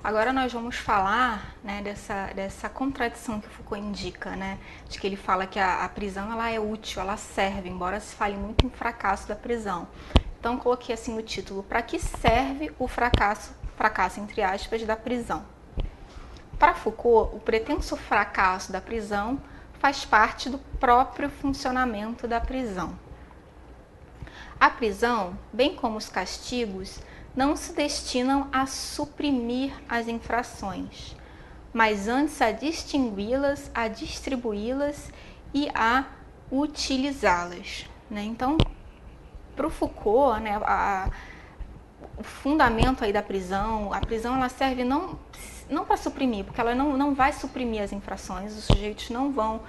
Agora nós vamos falar, né, dessa contradição que Foucault indica, né, de que ele fala que a prisão ela é útil, ela serve, embora se fale muito em fracasso da prisão. Então coloquei assim no título: para que serve o fracasso entre aspas, da prisão? Para Foucault, o pretenso fracasso da prisão faz parte do próprio funcionamento da prisão. A prisão, bem como os castigos, não se destinam a suprimir as infrações, mas antes a distingui-las, a distribuí-las e a utilizá-las. Né? Então, para o Foucault, né, o fundamento aí da prisão, a prisão ela serve não para suprimir, porque ela não vai suprimir as infrações, os sujeitos não vão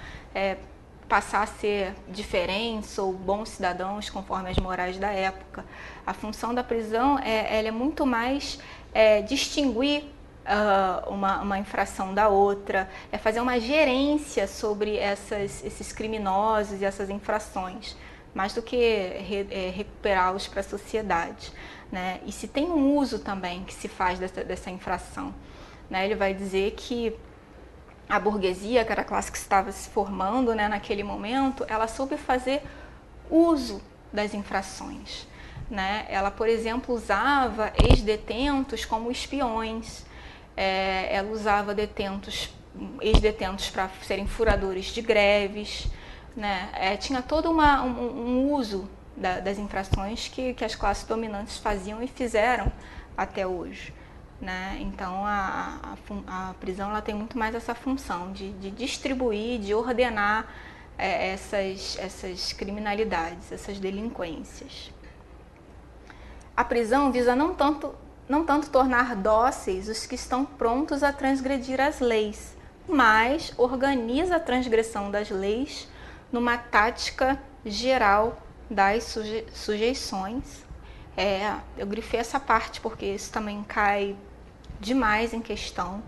passar a ser diferentes ou bons cidadãos conforme as morais da época. A função da prisão ela é muito mais distinguir uma infração da outra, é fazer uma gerência sobre esses criminosos e essas infrações, mais do que recuperá-los para a sociedade. Né? E se tem um uso também que se faz dessa infração, né? Ele vai dizer que a burguesia, que era a classe que estava se formando, né, naquele momento, ela soube fazer uso das infrações. Né? Ela, por exemplo, usava ex-detentos como espiões, ela usava ex-detentos para serem furadores de greves, né? Tinha todo um uso das infrações que as classes dominantes faziam e fizeram até hoje. Né? Então a prisão ela tem muito mais essa função de distribuir, de ordenar essas criminalidades, essas delinquências. A prisão visa não tanto tornar dóceis os que estão prontos a transgredir as leis, mas organiza a transgressão das leis numa tática geral das sujeições. Eu grifei essa parte porque isso também cai demais em questão.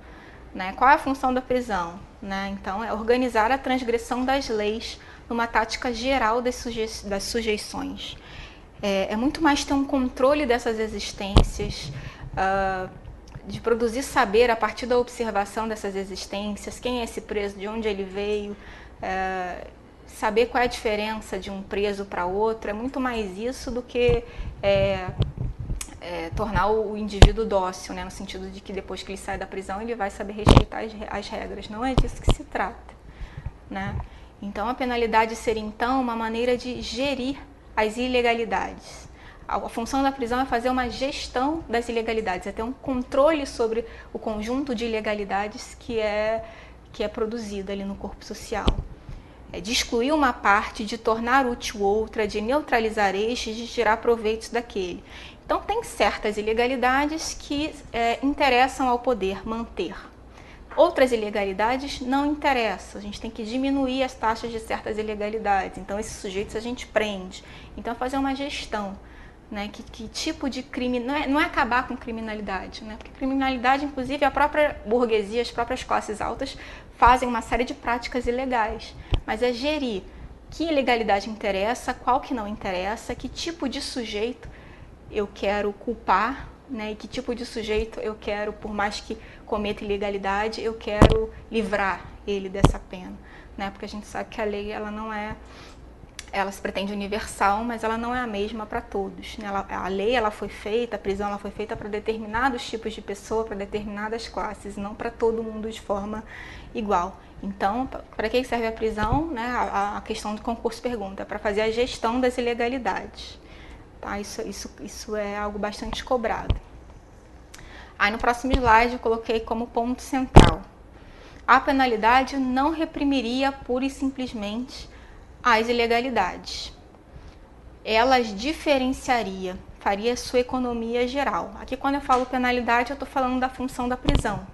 Né? Qual é a função da prisão? Né? Então, é organizar a transgressão das leis numa tática geral das sujeições. É muito mais ter um controle dessas existências, de produzir saber a partir da observação dessas existências, quem é esse preso, de onde ele veio, saber qual é a diferença de um preso para outro. É muito mais isso do que tornar o indivíduo dócil, né, no sentido de que depois que ele sai da prisão ele vai saber respeitar as regras. Não é disso que se trata. Né? Então a penalidade seria então uma maneira de gerir as ilegalidades. A função da prisão é fazer uma gestão das ilegalidades, é ter um controle sobre o conjunto de ilegalidades que é produzido ali no corpo social. De excluir uma parte, de tornar útil outra, de neutralizar estes, de tirar proveitos daquele. Então, tem certas ilegalidades que interessam ao poder manter. Outras ilegalidades não interessam. A gente tem que diminuir as taxas de certas ilegalidades. Então, esses sujeitos a gente prende. Então, fazer uma gestão. Né? Que tipo de crime... Não é acabar com criminalidade. Né? Porque criminalidade, inclusive, a própria burguesia, as próprias classes altas fazem uma série de práticas ilegais. Mas é gerir que ilegalidade interessa, qual que não interessa, que tipo de sujeito eu quero culpar, né? E que tipo de sujeito eu quero, por mais que cometa ilegalidade, eu quero livrar ele dessa pena. Né? Porque a gente sabe que a lei ela se pretende universal, mas ela não é a mesma para todos. Né? A lei ela foi feita, a prisão ela foi feita para determinados tipos de pessoa, para determinadas classes, não para todo mundo de forma igual. Então, para que serve a prisão? Né? A questão do concurso pergunta, para fazer a gestão das ilegalidades. Tá? Isso é algo bastante cobrado. Aí no próximo slide eu coloquei como ponto central: a penalidade não reprimiria pura e simplesmente as ilegalidades. Elas diferenciaria, faria sua economia geral. Aqui quando eu falo penalidade eu estou falando da função da prisão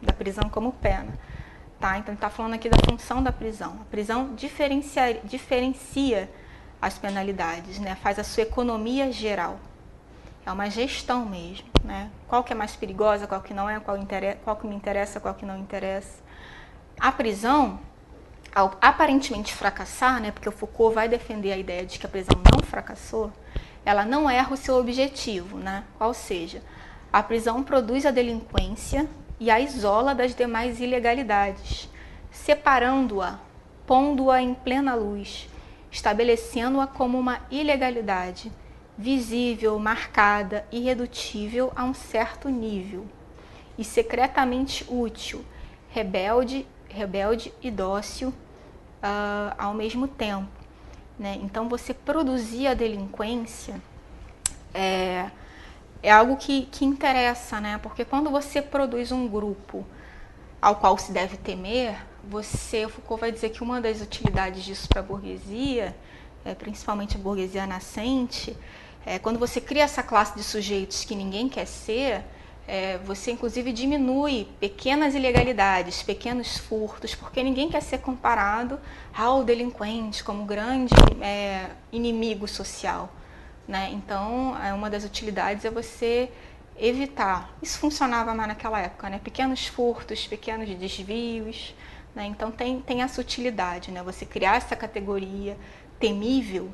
como pena. Tá? Então está falando aqui da função da prisão. A prisão diferencia as penalidades, né? Faz a sua economia geral. É uma gestão mesmo. Né? Qual que é mais perigosa, qual que não é, qual que me interessa, qual que não interessa. A prisão, ao aparentemente fracassar, né, porque o Foucault vai defender a ideia de que a prisão não fracassou, ela não erra o seu objetivo, né? Ou seja, a prisão produz a delinquência, e a isola das demais ilegalidades, separando-a, pondo-a em plena luz, estabelecendo-a como uma ilegalidade, visível, marcada, irredutível a um certo nível, e secretamente útil, rebelde e dócil ao mesmo tempo. Né? Então, você produzir a delinquência é algo que interessa, né? Porque quando você produz um grupo ao qual se deve temer, Foucault vai dizer que uma das utilidades disso para a burguesia, principalmente a burguesia nascente, quando você cria essa classe de sujeitos que ninguém quer ser, você inclusive diminui pequenas ilegalidades, pequenos furtos, porque ninguém quer ser comparado ao delinquente como grande inimigo social. Né? Então, uma das utilidades é você evitar. Isso funcionava mais naquela época, né? Pequenos furtos, pequenos desvios. Né? Então, tem essa utilidade, né? Você criar essa categoria temível,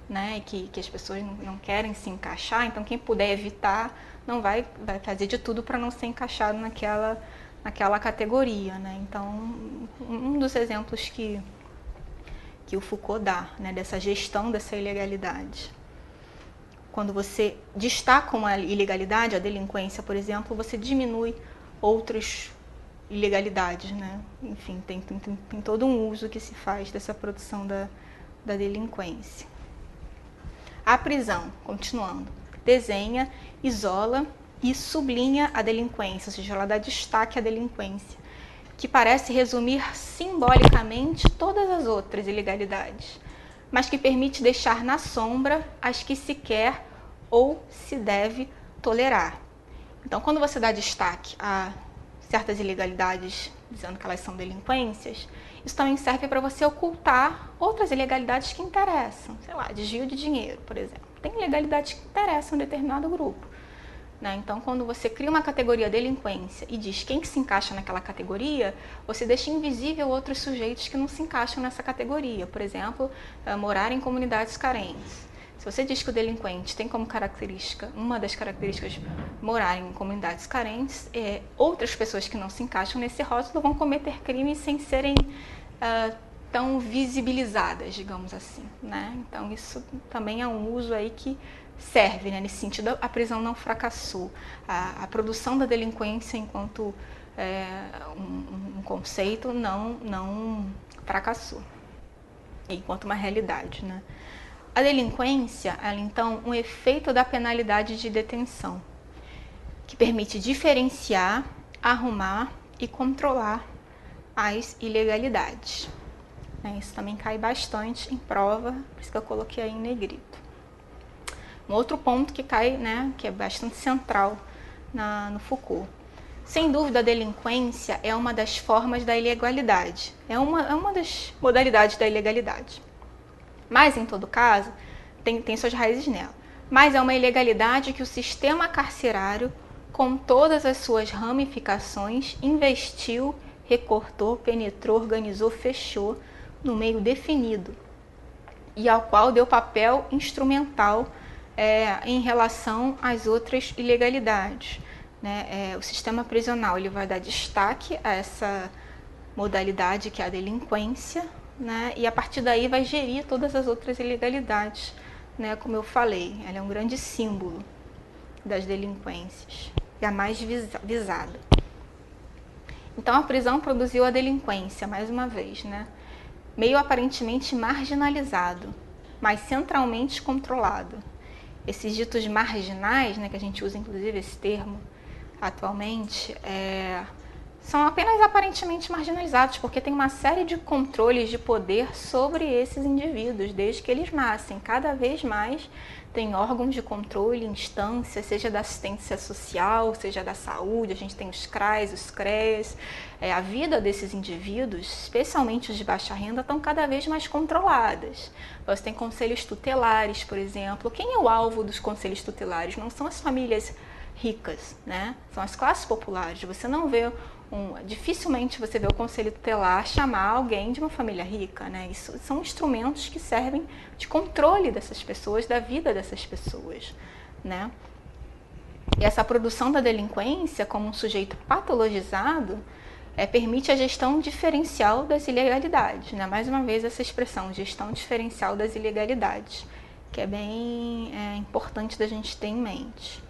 né? Que as pessoas não querem se encaixar. Então, quem puder evitar, não vai fazer de tudo para não ser encaixado naquela categoria. Né? Então, um dos exemplos que o Foucault dá, né? Dessa gestão dessa ilegalidade. Quando você destaca uma ilegalidade, a delinquência, por exemplo, você diminui outras ilegalidades, né? Enfim, tem todo um uso que se faz dessa produção da delinquência. A prisão, continuando, desenha, isola e sublinha a delinquência, ou seja, ela dá destaque à delinquência, que parece resumir simbolicamente todas as outras ilegalidades, mas que permite deixar na sombra as que se quer ou se deve tolerar. Então, quando você dá destaque a certas ilegalidades, dizendo que elas são delinquências, isso também serve para você ocultar outras ilegalidades que interessam. Sei lá, desvio de dinheiro, por exemplo. Tem ilegalidades que interessam um determinado grupo. Né? Então, quando você cria uma categoria delinquência e diz quem que se encaixa naquela categoria, você deixa invisível outros sujeitos que não se encaixam nessa categoria. Por exemplo, morar em comunidades carentes. Se você diz que o delinquente tem como característica, uma das características, morar em comunidades carentes, outras pessoas que não se encaixam nesse rótulo vão cometer crimes sem serem tão visibilizadas, digamos assim. Né? Então, isso também é um uso aí que serve, né? Nesse sentido, a prisão não fracassou. A produção da delinquência enquanto um conceito não fracassou, enquanto uma realidade. Né? A delinquência, ela, então, um efeito da penalidade de detenção, que permite diferenciar, arrumar e controlar as ilegalidades. Isso também cai bastante em prova, por isso que eu coloquei aí em negrito. Um outro ponto que cai, né, que é bastante central no Foucault. Sem dúvida, a delinquência é uma das formas da ilegalidade, é uma das modalidades da ilegalidade. Mas, em todo caso, tem suas raízes nela. Mas é uma ilegalidade que o sistema carcerário, com todas as suas ramificações, investiu, recortou, penetrou, organizou, fechou no meio definido e ao qual deu papel instrumental em relação às outras ilegalidades. Né? O sistema prisional ele vai dar destaque a essa modalidade que é a delinquência, né? E a partir daí vai gerir todas as outras ilegalidades. Né? Como eu falei, ela é um grande símbolo das delinquências e a mais visada. Então a prisão produziu a delinquência, mais uma vez, né? Meio aparentemente marginalizado, mas centralmente controlado. Esses ditos marginais, né, que a gente usa inclusive esse termo atualmente, são apenas aparentemente marginalizados, porque tem uma série de controles de poder sobre esses indivíduos, desde que eles nascem. Cada vez mais tem órgãos de controle, instâncias, seja da assistência social, seja da saúde, a gente tem os CRAs, os CREAs. A vida desses indivíduos, especialmente os de baixa renda, estão cada vez mais controladas. Você tem conselhos tutelares, por exemplo. Quem é o alvo dos conselhos tutelares? Não são as famílias ricas, né? São as classes populares. Você não vê dificilmente você vê o conselho tutelar chamar alguém de uma família rica, né? Isso são instrumentos que servem de controle dessas pessoas, da vida dessas pessoas, né? E essa produção da delinquência como um sujeito patologizado permite a gestão diferencial das ilegalidades, né? Mais uma vez essa expressão, gestão diferencial das ilegalidades, que é bem importante da gente ter em mente.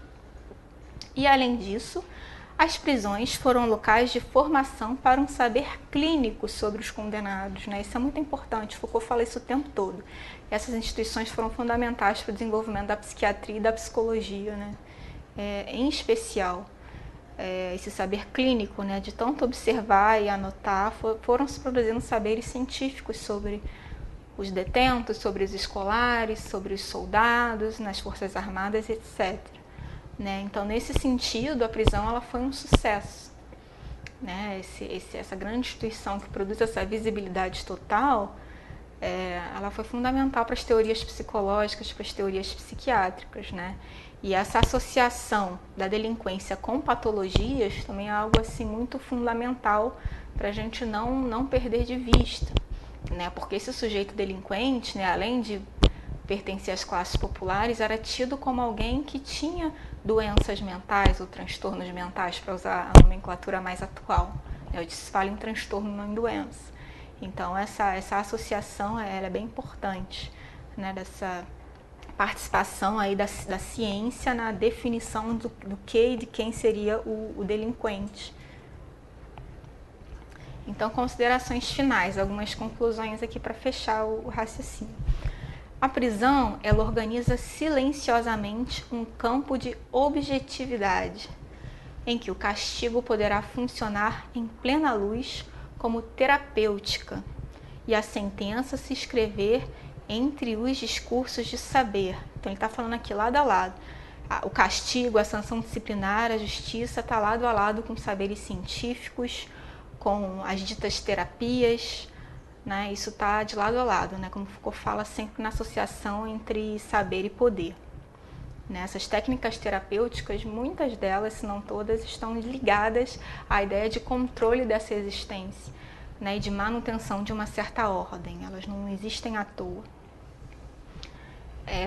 E além disso, as prisões foram locais de formação para um saber clínico sobre os condenados, né? Isso é muito importante, Foucault fala isso o tempo todo. Essas instituições foram fundamentais para o desenvolvimento da psiquiatria e da psicologia, né? Em especial, esse saber clínico, né? De tanto observar e anotar, foram se produzindo saberes científicos sobre os detentos, sobre os escolares, sobre os soldados, nas forças armadas, etc. Né? Então, nesse sentido, a prisão ela foi um sucesso. Né? Essa grande instituição que produz essa visibilidade total, ela foi fundamental para as teorias psicológicas, para as teorias psiquiátricas. Né? E essa associação da delinquência com patologias também é algo assim, muito fundamental para a gente não perder de vista. Né? Porque esse sujeito delinquente, né, além de pertencer às classes populares, era tido como alguém que tinha doenças mentais ou transtornos mentais, para usar a nomenclatura mais atual. Eu disse, fala em transtorno, não em doença. Então, essa associação ela é bem importante, né, dessa participação aí da ciência na definição do que e de quem seria o delinquente. Então, considerações finais, algumas conclusões aqui para fechar o raciocínio. A prisão, ela organiza silenciosamente um campo de objetividade, em que o castigo poderá funcionar em plena luz como terapêutica e a sentença se escrever entre os discursos de saber. Então, ele está falando aqui lado a lado. O castigo, a sanção disciplinar, a justiça está lado a lado com saberes científicos, com as ditas terapias, né? Isso está de lado a lado, né? Como Foucault fala sempre na associação entre saber e poder. Essas técnicas terapêuticas, muitas delas, se não todas, estão ligadas à ideia de controle dessa existência, né? E de manutenção de uma certa ordem, elas não existem à toa.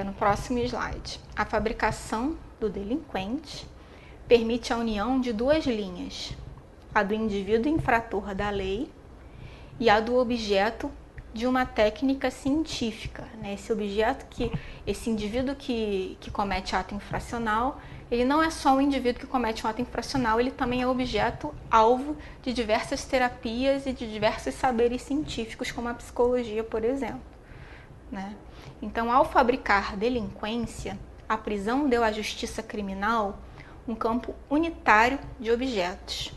No próximo slide, a fabricação do delinquente permite a união de duas linhas, a do indivíduo infrator da lei e a do objeto de uma técnica científica. Né? Esse indivíduo que comete ato infracional, ele não é só um indivíduo que comete um ato infracional, ele também é objeto, alvo de diversas terapias e de diversos saberes científicos, como a psicologia, por exemplo. Né? Então, ao fabricar delinquência, a prisão deu à justiça criminal um campo unitário de objetos,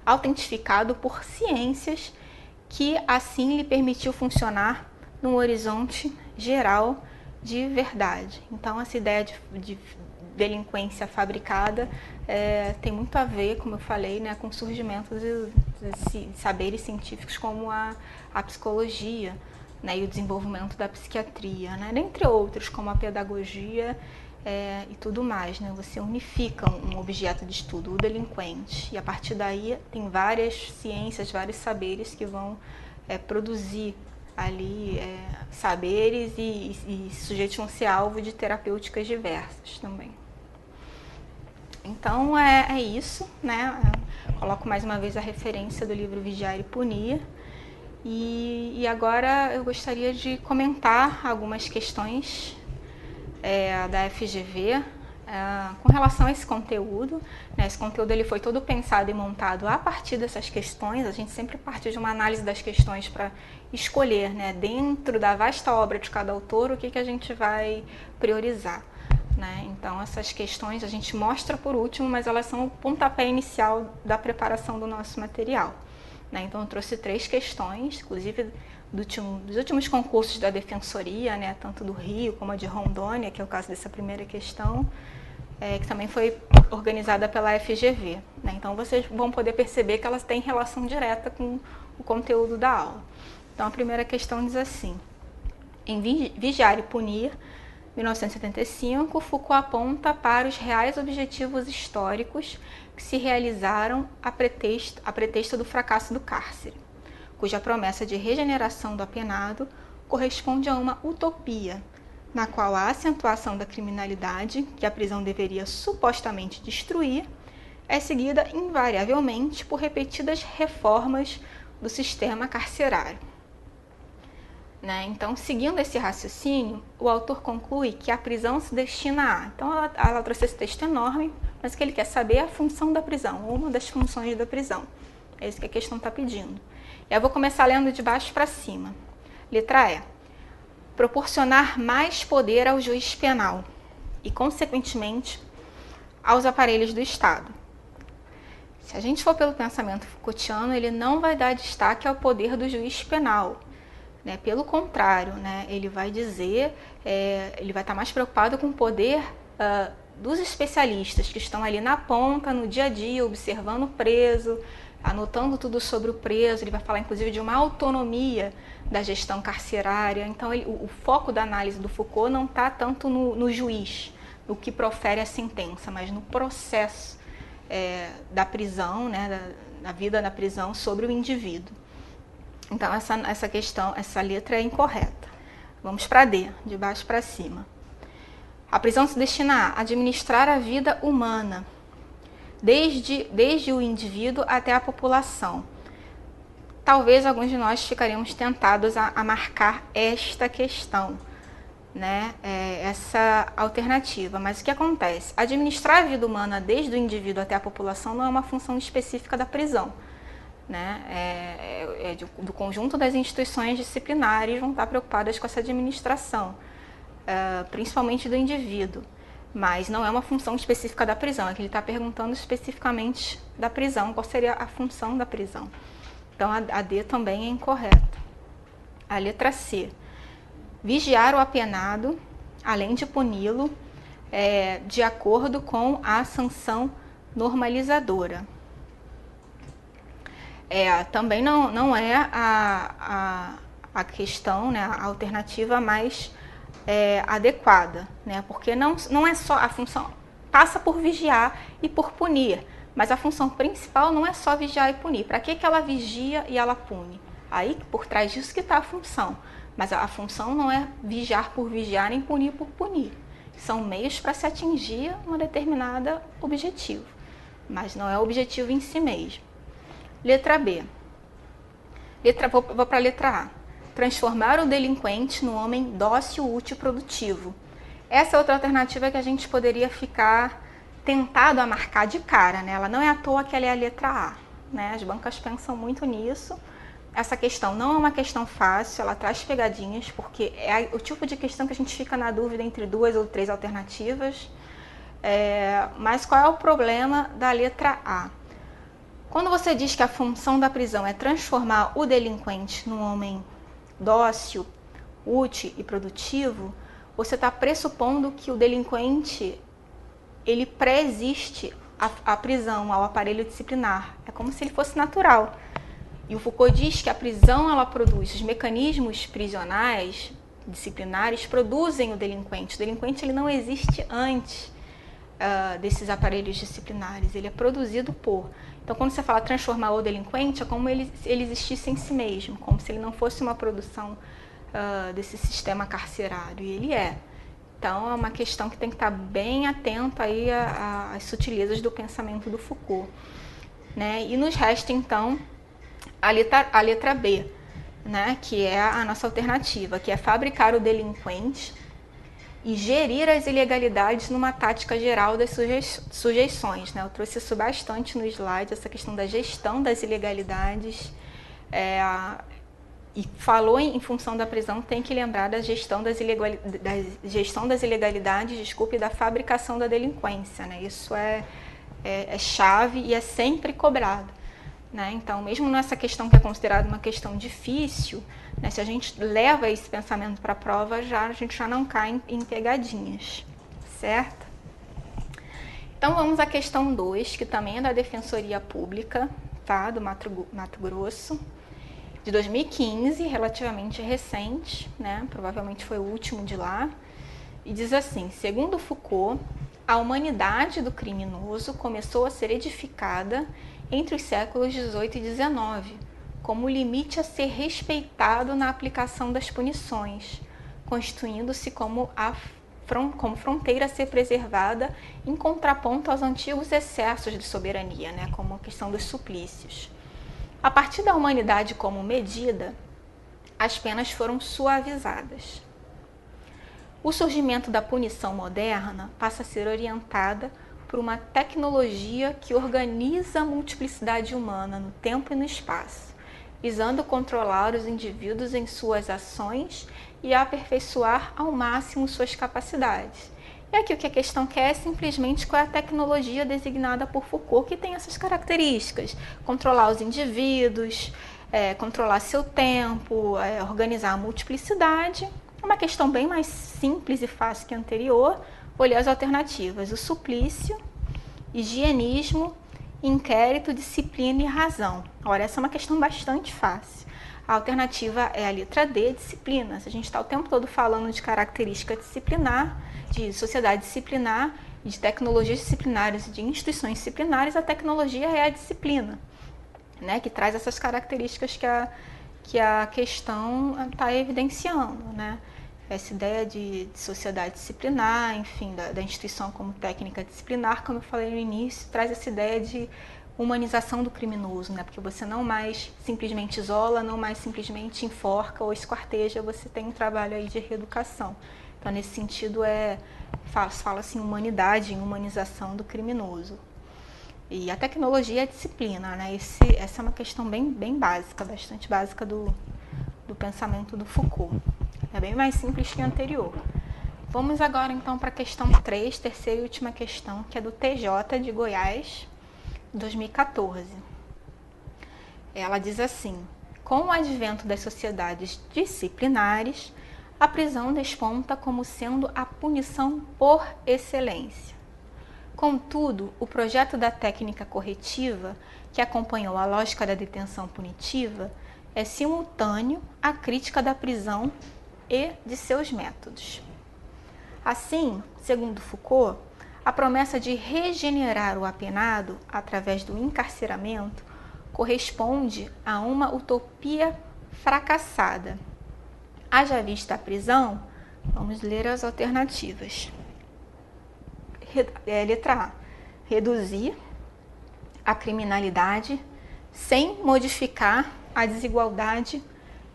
autentificado por ciências que assim lhe permitiu funcionar num horizonte geral de verdade. Então, essa ideia de delinquência fabricada tem muito a ver, como eu falei, né, com o surgimento de saberes científicos como a psicologia, né, e o desenvolvimento da psiquiatria, né, dentre outros, como a pedagogia e tudo mais, né? Você unifica um objeto de estudo, o delinquente, e a partir daí tem várias ciências, vários saberes que vão produzir ali saberes e sujeitos vão ser alvo de terapêuticas diversas também. Então é isso, né? Coloco mais uma vez a referência do livro Vigiar e Punir. E agora eu gostaria de comentar algumas questões da FGV com relação a esse conteúdo. Né? Esse conteúdo ele foi todo pensado e montado a partir dessas questões. A gente sempre parte de uma análise das questões para escolher, né, dentro da vasta obra de cada autor, o que a gente vai priorizar. Né? Então, essas questões a gente mostra por último, mas elas são o pontapé inicial da preparação do nosso material. Né? Então, eu trouxe 3 questões, inclusive dos últimos concursos da Defensoria, né? Tanto do Rio como a de Rondônia, que é o caso dessa primeira questão, que também foi organizada pela FGV. Né? Então, vocês vão poder perceber que elas têm relação direta com o conteúdo da aula. Então, a primeira questão diz assim: em Vigiar e Punir, 1975, Foucault aponta para os reais objetivos históricos que se realizaram a pretexto do fracasso do cárcere, cuja promessa de regeneração do apenado corresponde a uma utopia, na qual a acentuação da criminalidade, que a prisão deveria supostamente destruir, é seguida invariavelmente por repetidas reformas do sistema carcerário. Né? Então, seguindo esse raciocínio, o autor conclui que a prisão se destina a... Então, ela trouxe esse texto enorme, mas o que ele quer saber é a função da prisão, uma das funções da prisão. É isso que a questão está pedindo. E eu vou começar lendo de baixo para cima. Letra E. Proporcionar mais poder ao juiz penal e, consequentemente, aos aparelhos do Estado. Se a gente for pelo pensamento Foucaultiano, ele não vai dar destaque ao poder do juiz penal. Né? Pelo contrário, né? Ele vai dizer, ele vai estar mais preocupado com o poder dos especialistas que estão ali na ponta, no dia a dia, observando o preso, anotando tudo sobre o preso. Ele vai falar, inclusive, de uma autonomia da gestão carcerária. Então, o foco da análise do Foucault não está tanto no juiz, no que profere a sentença, mas no processo da prisão, né, da vida na prisão sobre o indivíduo. Então, essa letra é incorreta. Vamos para D, de baixo para cima. A prisão se destina a administrar a vida humana, desde o indivíduo até a população. Talvez alguns de nós ficaríamos tentados a marcar esta questão, né? Essa alternativa. Mas o que acontece? Administrar a vida humana desde o indivíduo até a população não é uma função específica da prisão. Né? Do conjunto das instituições disciplinares vão estar preocupadas com essa administração, principalmente do indivíduo. Mas não é uma função específica da prisão, é que ele está perguntando especificamente da prisão, qual seria a função da prisão. Então, a D também é incorreta. A letra C. Vigiar o apenado, além de puni-lo, de acordo com a sanção normalizadora. Também não é a questão, né, a alternativa mais adequada, né? Porque não é só a função, passa por vigiar e por punir, mas a função principal não é só vigiar e punir. Para que ela vigia e ela pune? Aí, por trás disso que está a função. Mas a função não é vigiar por vigiar nem punir por punir. São meios para se atingir um determinado objetivo, mas não é o objetivo em si mesmo. Letra B. Vou para a letra A. Transformar o delinquente no homem dócil, útil e produtivo. Essa é outra alternativa que a gente poderia ficar tentado a marcar de cara, né? Ela não é à toa que ela é a letra A, né? As bancas pensam muito nisso. Essa questão não é uma questão fácil, ela traz pegadinhas, porque é o tipo de questão que a gente fica na dúvida entre 2 ou 3 alternativas. Mas qual é o problema da letra A? Quando você diz que a função da prisão é transformar o delinquente num homem dócil, útil e produtivo, você está pressupondo que o delinquente ele pré-existe à prisão, ao aparelho disciplinar. É como se ele fosse natural. E o Foucault diz que a prisão ela produz, os mecanismos prisionais, disciplinares, produzem o delinquente. O delinquente ele não existe antes desses aparelhos disciplinares, ele é produzido por. Então, quando você fala transformar o delinquente, é como ele existisse em si mesmo, como se ele não fosse uma produção desse sistema carcerário, e ele é. Então, é uma questão que tem que estar bem atento aí às sutilezas do pensamento do Foucault. Né? E nos resta, então, a letra B, né? Que é a nossa alternativa, que é fabricar o delinquente e gerir as ilegalidades numa tática geral das sujeições. Né? Eu trouxe isso bastante no slide, essa questão da gestão das ilegalidades. E falou em função da prisão, tem que lembrar da gestão das ilegalidades, e da fabricação da delinquência. Né? Isso é chave e é sempre cobrado. Né? Então, mesmo nessa questão que é considerada uma questão difícil, né, se a gente leva esse pensamento para a prova, a gente já não cai em pegadinhas, certo? Então, vamos à questão 2, que também é da Defensoria Pública, tá? Do Mato Grosso, de 2015, relativamente recente, né? Provavelmente foi o último de lá, e diz assim: segundo Foucault, a humanidade do criminoso começou a ser edificada entre os séculos 18 e 19, como limite a ser respeitado na aplicação das punições, constituindo-se como fronteira a ser preservada em contraponto aos antigos excessos de soberania, né, como a questão dos suplícios. A partir da humanidade como medida, as penas foram suavizadas. O surgimento da punição moderna passa a ser orientada por uma tecnologia que organiza a multiplicidade humana no tempo e no espaço, visando controlar os indivíduos em suas ações e aperfeiçoar ao máximo suas capacidades. E aqui o que a questão quer é simplesmente qual é a tecnologia designada por Foucault que tem essas características: controlar os indivíduos, controlar seu tempo, organizar a multiplicidade. É uma questão bem mais simples e fácil que a anterior. Vou ler as alternativas: o suplício, higienismo, inquérito, disciplina e razão. Ora, essa é uma questão bastante fácil. A alternativa é a letra D, disciplinas. A gente está o tempo todo falando de característica disciplinar, de sociedade disciplinar, de tecnologias disciplinares e de instituições disciplinares. A tecnologia é a disciplina, né, que traz essas características que a questão está evidenciando, né? Essa ideia de sociedade disciplinar, enfim, da instituição como técnica disciplinar, como eu falei no início, traz essa ideia de humanização do criminoso, né? Porque você não mais simplesmente isola, não mais simplesmente enforca ou esquarteja, você tem um trabalho aí de reeducação. Então, nesse sentido, fala-se em humanidade, em humanização do criminoso. E a tecnologia é disciplina, né? Essa é uma questão bem básica, bastante básica do pensamento do Foucault. É bem mais simples que a anterior. Vamos agora então para a questão 3, terceira e última questão, que é do TJ de Goiás, 2014. Ela diz assim: com o advento das sociedades disciplinares, a prisão desponta como sendo a punição por excelência. Contudo, o projeto da técnica corretiva, que acompanhou a lógica da detenção punitiva, é simultâneo à crítica da prisão e de seus métodos. Assim, segundo Foucault, a promessa de regenerar o apenado através do encarceramento corresponde a uma utopia fracassada. Haja vista a prisão, vamos ler as alternativas. Letra A: reduzir a criminalidade sem modificar a desigualdade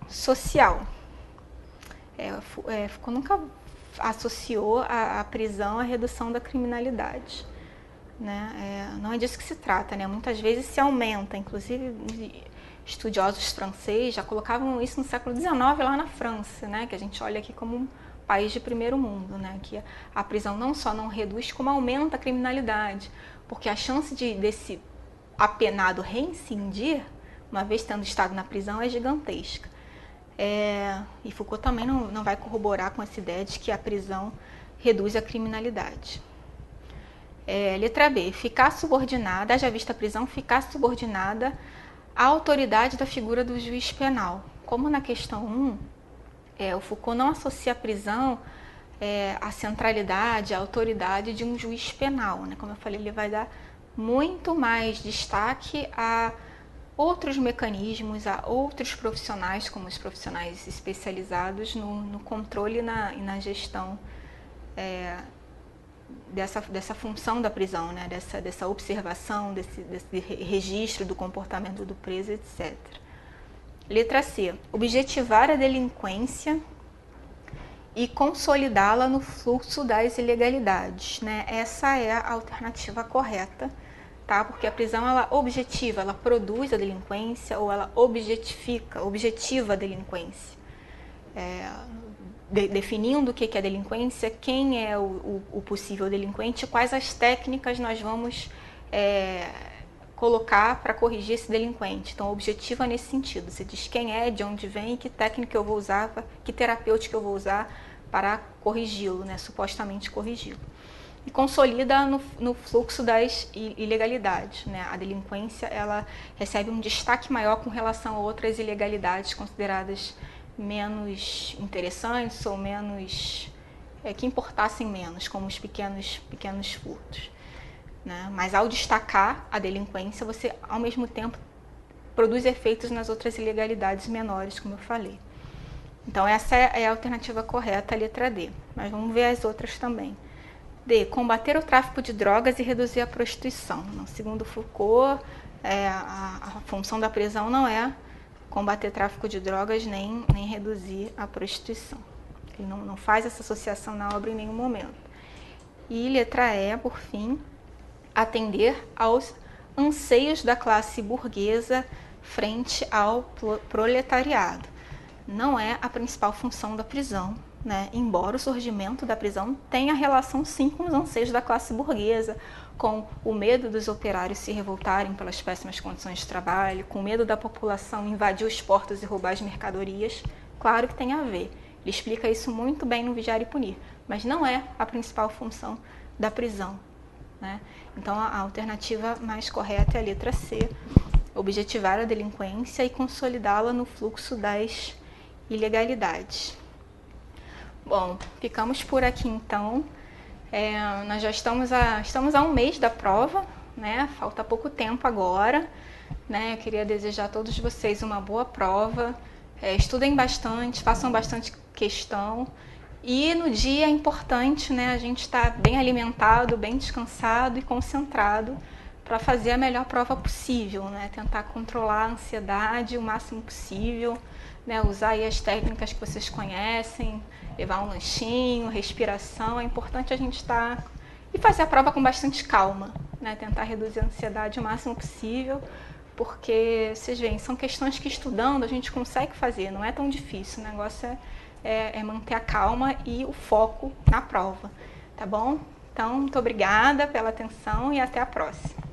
social. Foucault nunca associou a prisão à redução da criminalidade, né? Não é disso que se trata, né? Muitas vezes se aumenta, inclusive estudiosos franceses já colocavam isso no século XIX lá na França, né? Que a gente olha aqui como um país de primeiro mundo, né? Que a prisão não só não reduz, como aumenta a criminalidade, porque a chance desse apenado reincidir, uma vez tendo estado na prisão, é gigantesca. E Foucault também não vai corroborar com essa ideia de que a prisão reduz a criminalidade. Letra B: ficar subordinada, haja vista a prisão, ficar subordinada à autoridade da figura do juiz penal. Como na questão 1, o Foucault não associa a prisão à centralidade, à autoridade de um juiz penal, né? Como eu falei, ele vai dar muito mais destaque a outros mecanismos, a outros profissionais, como os profissionais especializados no controle e na gestão dessa função da prisão, né? dessa observação, desse registro do comportamento do preso, etc. Letra C: objetivar a delinquência e consolidá-la no fluxo das ilegalidades, né? Essa é a alternativa correta, tá? Porque a prisão, ela objetiva, ela produz a delinquência, ou ela objetiva a delinquência. Definindo o que é delinquência, quem é o possível delinquente, quais as técnicas nós vamos colocar para corrigir esse delinquente. Então, objetiva nesse sentido. Você diz quem é, de onde vem, que técnica eu vou usar, que terapêutica eu vou usar para corrigi-lo, né? Supostamente corrigi-lo. E consolida no fluxo das ilegalidades, né? A delinquência, ela recebe um destaque maior com relação a outras ilegalidades consideradas menos interessantes ou menos que importassem menos, como os pequenos furtos, né? Mas ao destacar a delinquência, você ao mesmo tempo produz efeitos nas outras ilegalidades menores, como eu falei. Então essa é a alternativa correta, a letra D. Mas vamos ver as outras também. D. Combater o tráfico de drogas e reduzir a prostituição. Segundo Foucault, a função da prisão não é combater tráfico de drogas nem reduzir a prostituição. Ele não faz essa associação na obra em nenhum momento. E letra E, por fim, atender aos anseios da classe burguesa frente ao proletariado. Não é a principal função da prisão, né? Embora o surgimento da prisão tenha relação sim com os anseios da classe burguesa, com o medo dos operários se revoltarem pelas péssimas condições de trabalho, com o medo da população invadir os portos e roubar as mercadorias. Claro que tem a ver. Ele explica isso muito bem no Vigiar e Punir, mas não é a principal função da prisão, né? Então a alternativa mais correta é a letra C, objetivar a delinquência e consolidá-la no fluxo das ilegalidades. Bom, ficamos por aqui então. Nós já estamos a um mês da prova, né? Falta pouco tempo agora, né? Eu queria desejar a todos vocês uma boa prova. Estudem bastante, façam bastante questão. E no dia é importante, né, a gente estar bem alimentado, bem descansado e concentrado para fazer a melhor prova possível, né? Tentar controlar a ansiedade o máximo possível, né? Usar aí as técnicas que vocês conhecem, levar um lanchinho, respiração. É importante a gente estar e fazer a prova com bastante calma, né? Tentar reduzir a ansiedade o máximo possível, porque vocês veem, são questões que estudando a gente consegue fazer, não é tão difícil. O negócio é manter a calma e o foco na prova, tá bom? Então, muito obrigada pela atenção e até a próxima.